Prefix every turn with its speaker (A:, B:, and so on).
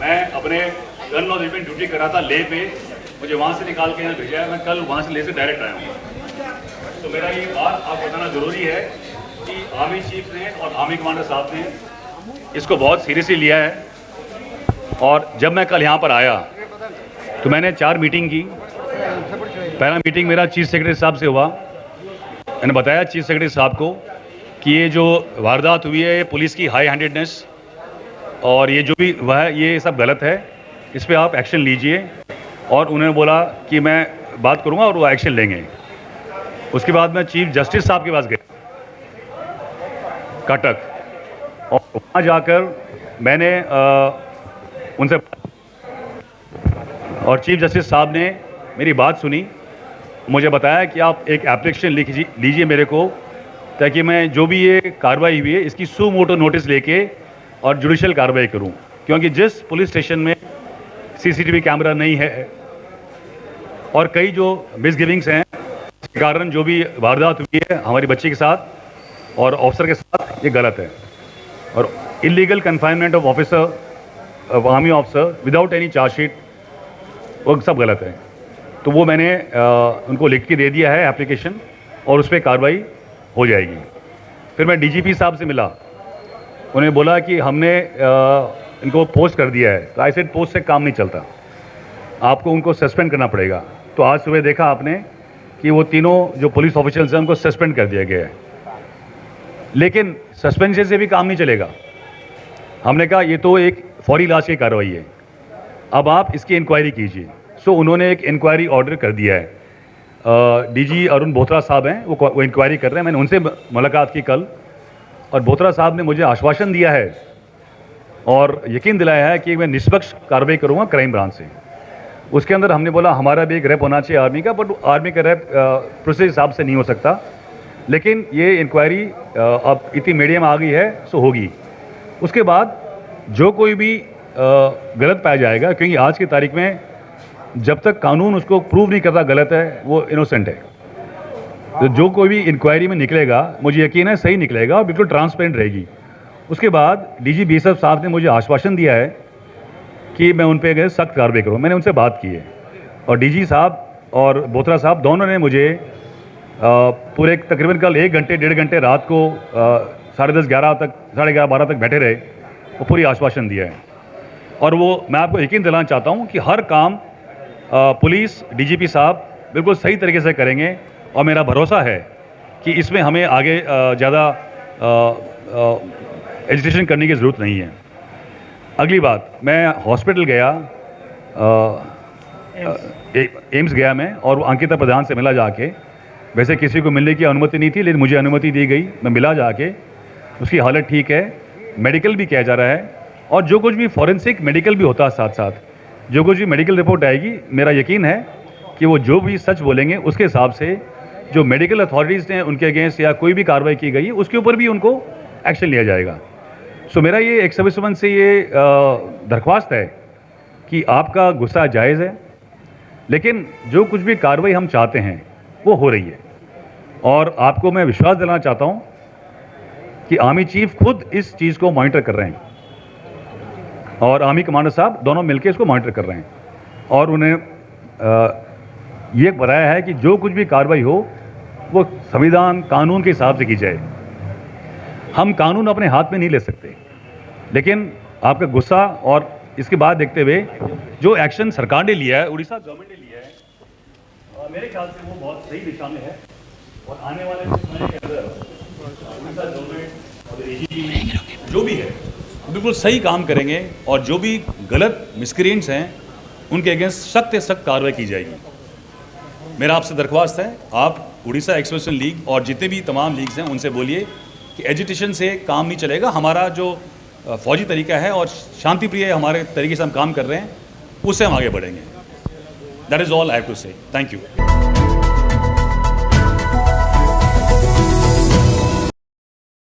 A: मैं अपने गन और रेजिमेंट ड्यूटी कर रहा था ले पे, मुझे वहाँ से निकाल के यहाँ भेजा है। मैं कल वहाँ से ले से डायरेक्ट आया हूँ। तो मेरा ये बात आपको बताना ज़रूरी है कि आर्मी चीफ ने और आर्मी कमांडर साहब ने इसको बहुत सीरियसली लिया है। और जब मैं कल यहाँ पर आया तो मैंने 4 मीटिंग की। पहला मीटिंग मेरा चीफ सेक्रेटरी साहब से हुआ। मैंने बताया चीफ सेक्रेटरी साहब को कि ये जो वारदात हुई है ये पुलिस की हाई हैंडेडनेस और ये जो भी हुआ है ये सब गलत है, इस पर आप एक्शन लीजिए। और उन्होंने बोला कि मैं बात करूंगा और वो एक्शन लेंगे। उसके बाद मैं चीफ जस्टिस साहब के पास गया कटक, और वहाँ जाकर मैंने उनसे और चीफ जस्टिस साहब ने मेरी बात सुनी। मुझे बताया कि आप एक एप्लीकेशन लीजिए मेरे को, ताकि मैं जो भी ये कार्रवाई हुई है इसकी सू मोटो नोटिस लेके और जुडिशियल कार्रवाई करूं। क्योंकि जिस पुलिस स्टेशन में सीसीटीवी कैमरा नहीं है और कई जो मिसगिविंग्स हैं, इसके कारण जो भी वारदात हुई है हमारी बच्ची के साथ और ऑफिसर के साथ, ये गलत है। और illegal confinement of officer, army officer without any chargesheet, वो सब गलत है। तो वो मैंने उनको लिख के दे दिया है एप्लीकेशन, और उस पर कार्रवाई हो जाएगी। फिर मैं डीजीपी साहब से मिला, उन्होंने बोला कि हमने इनको पोस्ट कर दिया है। तो आई सेड पोस्ट से काम नहीं चलता, आपको उनको सस्पेंड करना पड़ेगा। तो आज सुबह देखा आपने कि वो तीनों जो पुलिस ऑफिशियल्स हैं उनको सस्पेंड कर दिया गया है। लेकिन सस्पेंशन से भी काम नहीं चलेगा। हमने कहा ये तो एक फौरी इलाज की कार्रवाई है, अब आप इसकी इंक्वायरी कीजिए। सो उन्होंने एक इंक्वायरी ऑर्डर कर दिया है। डीजी अरुण बोथरा साहब हैं, वो इंक्वायरी कर रहे हैं। मैंने उनसे मुलाकात की कल, और बोथरा साहब ने मुझे आश्वासन दिया है और यकीन दिलाया है कि मैं निष्पक्ष कार्रवाई करूंगा क्राइम ब्रांच से। उसके अंदर हमने बोला हमारा भी एक रेप होना चाहिए आर्मी का, बट आर्मी का रेप प्रोसेस हिसाब से नहीं हो सकता। लेकिन ये इंक्वायरी अब इतनी मीडिया में आ गई है, सो होगी। उसके बाद जो कोई भी गलत पाया जाएगा, क्योंकि आज की तारीख में जब तक कानून उसको प्रूव नहीं करता गलत है, वो इनोसेंट है। तो जो कोई भी इंक्वायरी में निकलेगा, मुझे यकीन है सही निकलेगा और बिल्कुल ट्रांसपेरेंट रहेगी। उसके बाद डीजी बीएसएफ साहब ने मुझे आश्वासन दिया है कि मैं उन पर सख्त कार्रवाई करूँ। मैंने उनसे बात की है, और डीजी साहब और बोथरा साहब दोनों ने मुझे पूरे तकरीबन कल 1 घंटे 1.5 घंटे रात को 10:30 11 तक 11:30 12 तक बैठे रहे, वो पूरी आश्वासन दिया है। और वो मैं आपको यकीन दिलाना चाहता हूँ कि हर काम पुलिस डीजीपी साहब बिल्कुल सही तरीके से करेंगे, और मेरा भरोसा है कि इसमें हमें आगे ज़्यादा एजिटेशन करने की ज़रूरत नहीं है। अगली बात, मैं हॉस्पिटल गया, एम्स गया मैं, और अंकिता प्रधान से मिला जाके। वैसे किसी को मिलने की अनुमति नहीं थी, लेकिन मुझे अनुमति दी गई। मैं मिला जाके, उसकी हालत ठीक है, मेडिकल भी किया जा रहा है, और जो कुछ भी फॉरेंसिक मेडिकल भी होता है साथ साथ, जो कुछ भी मेडिकल रिपोर्ट आएगी, मेरा यकीन है कि वो जो भी सच बोलेंगे उसके हिसाब से जो मेडिकल अथॉरिटीज़ ने उनके अगेंस्ट या कोई भी कार्रवाई की गई उसके ऊपर भी उनको एक्शन लिया जाएगा। सो मेरा ये एक सर्विसमैन से ये दरख्वास्त है कि आपका गुस्सा जायज़ है, लेकिन जो कुछ भी कार्रवाई हम चाहते हैं वो हो रही है। और आपको मैं विश्वास दिलाना चाहता हूँ कि आर्मी चीफ खुद इस चीज़ को मॉनिटर कर रहे हैं, और आर्मी कमांडर साहब दोनों मिलकर इसको मॉनिटर कर रहे हैं। और उन्हें ये बताया है कि जो कुछ भी कार्रवाई हो वो संविधान कानून के हिसाब से की जाए। हम कानून अपने हाथ में नहीं ले सकते, लेकिन आपका गुस्सा और इसके बाद देखते हुए जो एक्शन सरकार ने लिया है, उड़ीसा गवर्नमेंट ने लिया है, मेरे ख्याल से वो बहुत सही दिशा में है। और आने वाले समय के अंदर उड़ीसा गवर्नमेंट और एजीपी जो भी है बिल्कुल सही काम करेंगे, और जो भी गलत मिसक्रिएंट्स हैं उनके अगेंस्ट सख्त से सख्त कार्रवाई की जाएगी। मेरा आपसे दरख्वास्त है, आप उड़ीसा एक्सप्रेशन लीग और जितने भी तमाम लीग्स हैं उनसे बोलिए कि एजिटेशन से काम नहीं चलेगा। हमारा जो फौजी तरीका है और शांति प्रिय हमारे तरीके से हम काम कर रहे हैं, उससे हम आगे बढ़ेंगे। That is all I have to say. Thank you.